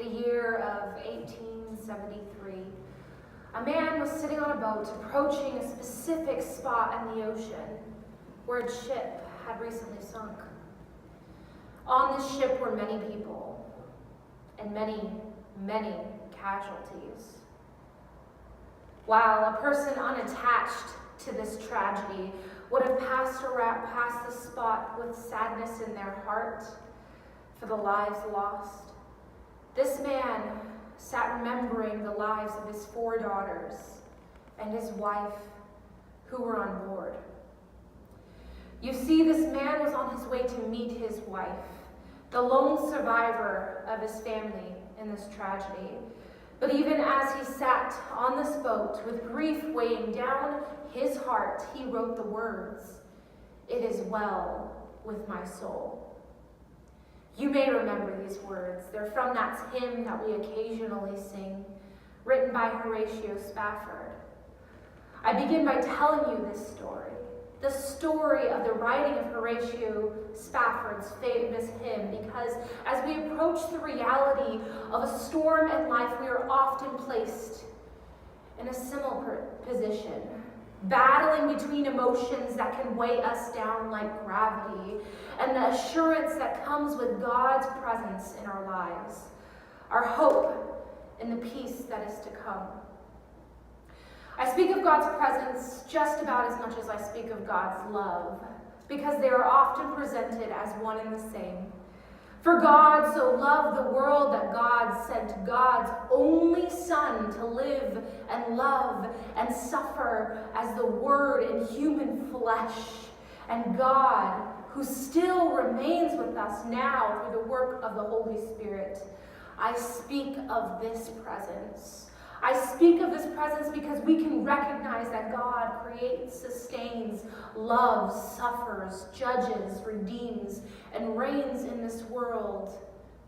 the year of 1873, a man was sitting on a boat approaching a specific spot in the ocean where a ship had recently sunk. On this ship were many people and many, many casualties. While a person unattached to this tragedy would have passed the spot with sadness in their heart for the lives lost, this man sat remembering the lives of his 4 daughters and his wife who were on board. You see, this man was on his way to meet his wife, the lone survivor of his family in this tragedy. But even as he sat on this boat with grief weighing down his heart, he wrote the words, "It is well with my soul." You may remember these words. They're from that hymn that we occasionally sing, written by Horatio Spafford. I begin by telling you this story, the story of the writing of Horatio Spafford's famous hymn, because as we approach the reality of a storm in life, we are often placed in a similar position, battling between emotions that can weigh us down like gravity and the assurance that comes with God's presence in our lives, our hope in the peace that is to come. I speak of God's presence just about as much as I speak of God's love, because they are often presented as one and the same. For God so loved the world that God sent God's only Son to live and love and suffer as the Word in human flesh. And God, who still remains with us now through the work of the Holy Spirit. I speak of this presence. I speak of this presence because we can recognize that God creates, sustains, loves, suffers, judges, redeems, and reigns in this world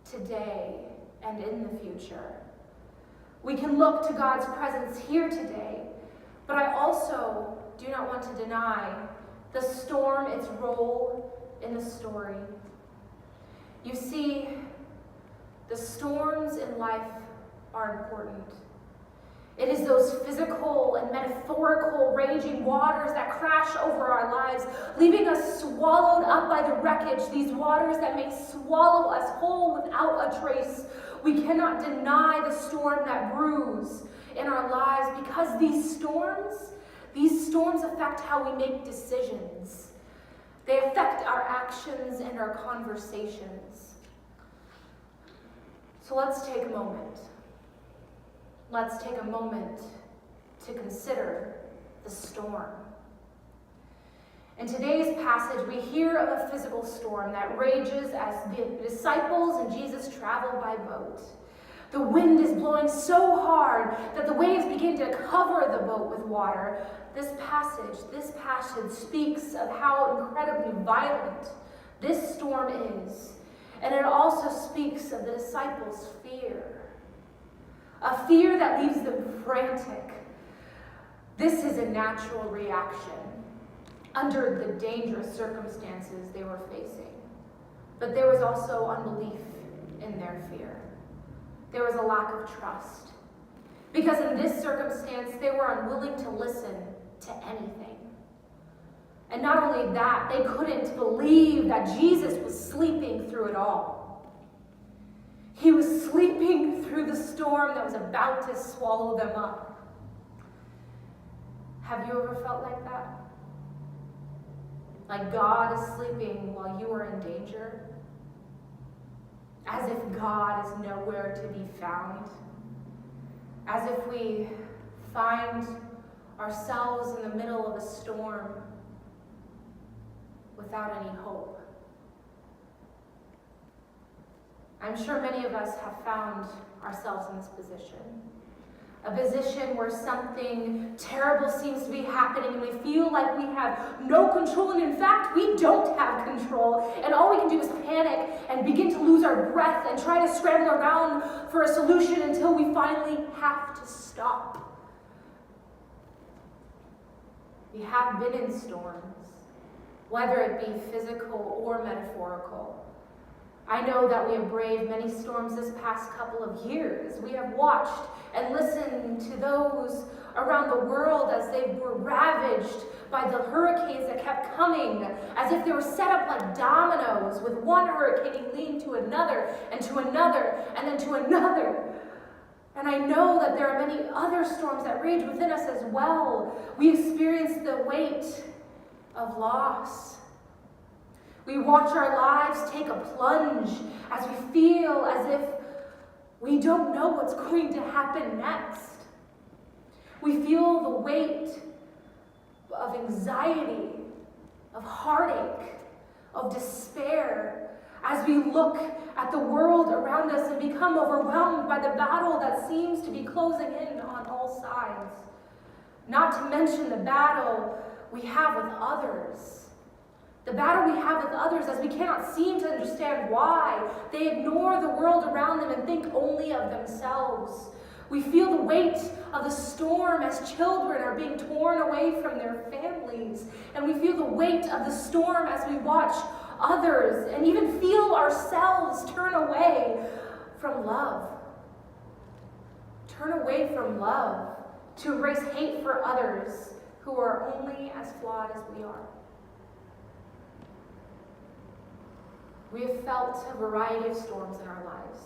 today and in the future. We can look to God's presence here today, but I also do not want to deny the storm, its role in the story. You see, the storms in life are important. It is those physical and metaphorical raging waters that crash over our lives, leaving us swallowed up by the wreckage, these waters that may swallow us whole without a trace. We cannot deny the storm that brews in our lives, because these storms affect how we make decisions. They affect our actions and our conversations. So let's take a moment. Let's take a moment to consider the storm. In today's passage, we hear of a physical storm that rages as the disciples and Jesus travel by boat. The wind is blowing so hard that the waves begin to cover the boat with water. This passage speaks of how incredibly violent this storm is. And it also speaks of the disciples' fear. A fear that leaves them frantic. This is a natural reaction under the dangerous circumstances they were facing. But there was also unbelief in their fear. There was a lack of trust. Because in this circumstance, they were unwilling to listen to anything. And not only that, they couldn't believe that Jesus was sleeping through it all. He was sleeping through the storm that was about to swallow them up. Have you ever felt like that? Like God is sleeping while you are in danger? As if God is nowhere to be found? As if we find ourselves in the middle of a storm without any hope? I'm sure many of us have found ourselves in this position. A position where something terrible seems to be happening and we feel like we have no control, and in fact, we don't have control. And all we can do is panic and begin to lose our breath and try to scramble around for a solution until we finally have to stop. We have been in storms, whether it be physical or metaphorical. I know that we have braved many storms this past couple of years. We have watched and listened to those around the world as they were ravaged by the hurricanes that kept coming, as if they were set up like dominoes, with one hurricane leading to another, and then to another. And I know that there are many other storms that rage within us as well. We experience the weight of loss. We watch our lives take a plunge as we feel as if we don't know what's going to happen next. We feel the weight of anxiety, of heartache, of despair as we look at the world around us and become overwhelmed by the battle that seems to be closing in on all sides. Not to mention the battle we have with others. The battle we have with others as we cannot seem to understand why they ignore the world around them and think only of themselves. We feel the weight of the storm as children are being torn away from their families. And we feel the weight of the storm as we watch others and even feel ourselves turn away from love. Turn away from love to embrace hate for others who are only as flawed as we are. We have felt a variety of storms in our lives,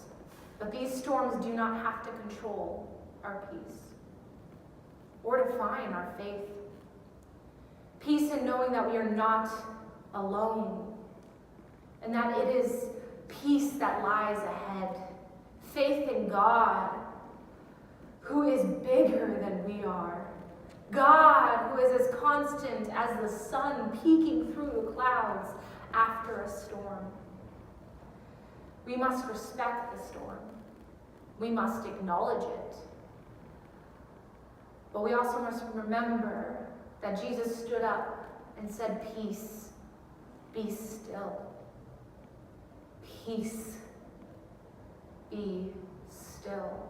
but these storms do not have to control our peace or define our faith. Peace in knowing that we are not alone and that it is peace that lies ahead. Faith in God, who is bigger than we are. God, who is as constant as the sun peeking through the clouds after a storm. We must respect the storm. We must acknowledge it. But we also must remember that Jesus stood up and said, "Peace, be still. Peace, be still."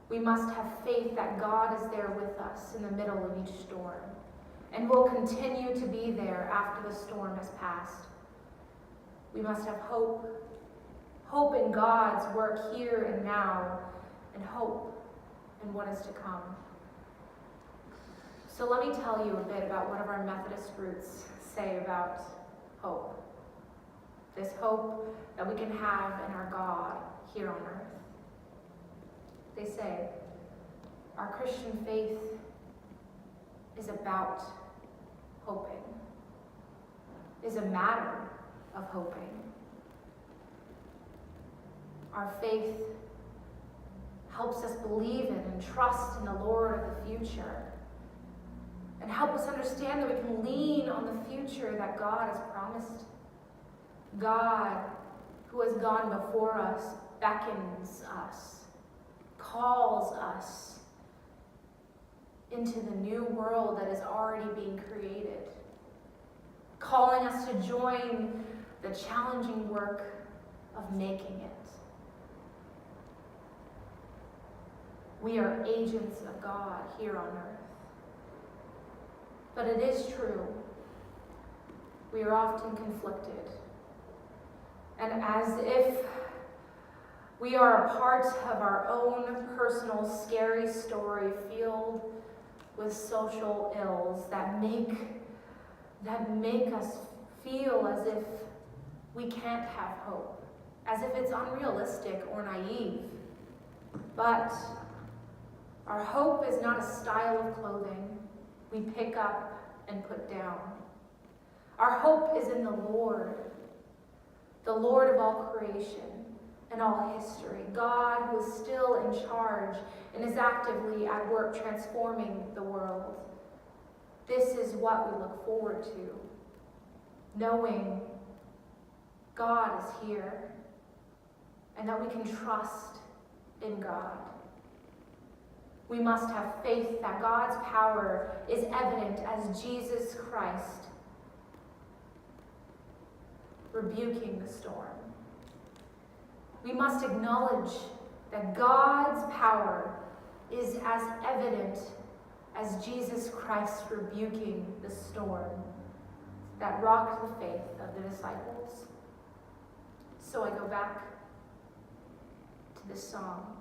We must have faith that God is there with us in the middle of each storm and will continue to be there after the storm has passed. We must have hope in God's work here and now, and hope in what is to come. So let me tell you a bit about what our Methodist roots say about hope. This hope that we can have in our God here on earth. They say, our Christian faith is about hoping, is a matter of hoping. Our faith helps us believe in and trust in the Lord of the future, and help us understand that we can lean on the future that God has promised. God, who has gone before us, beckons us, calls us into the new world that is already being created, calling us to join the challenging work of making it. We are agents of God here on earth. But it is true, we are often conflicted. And as if we are a part of our own personal scary story filled with social ills that make us feel as if we can't have hope, as if it's unrealistic or naive. But our hope is not a style of clothing we pick up and put down. Our hope is in the Lord of all creation and all history, God who is still in charge and is actively at work transforming the world. This is what we look forward to, knowing God is here and that we can trust in God. We must have faith that God's power is evident as Jesus Christ rebuking the storm. We must acknowledge that God's power is as evident as Jesus Christ rebuking the storm that rocked the faith of the disciples. So I go back to this song.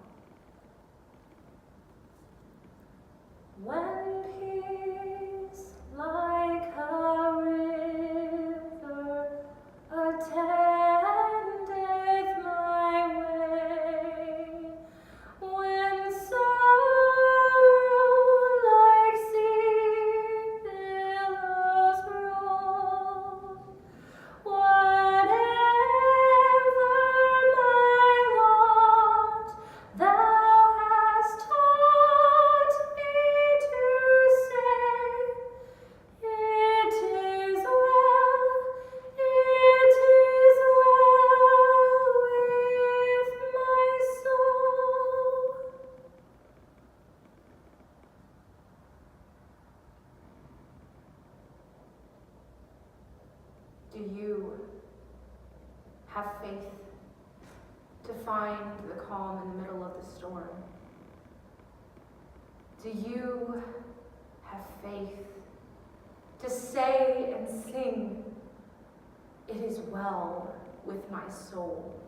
When peace like a river attendeth my way, when sorrow like sea billows roll, whatever my lot, thou hast taught me to say, it is well with my soul. Do you have faith to find the calm in the middle of the storm? Do you have faith to say and sing, it is well with my soul?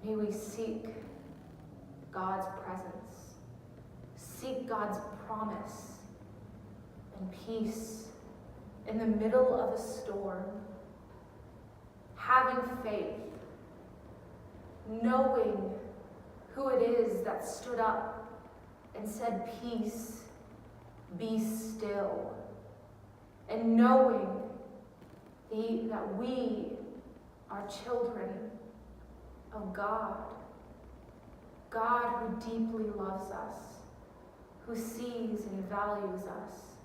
May we seek God's presence, seek God's promise and peace in the middle of a storm, having faith, knowing who it is that stood up and said, peace, be still, and knowing that we are children of God, God who deeply loves us, who sees and values us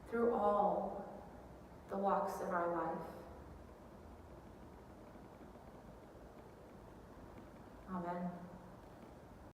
through all the walks of our life. Amen.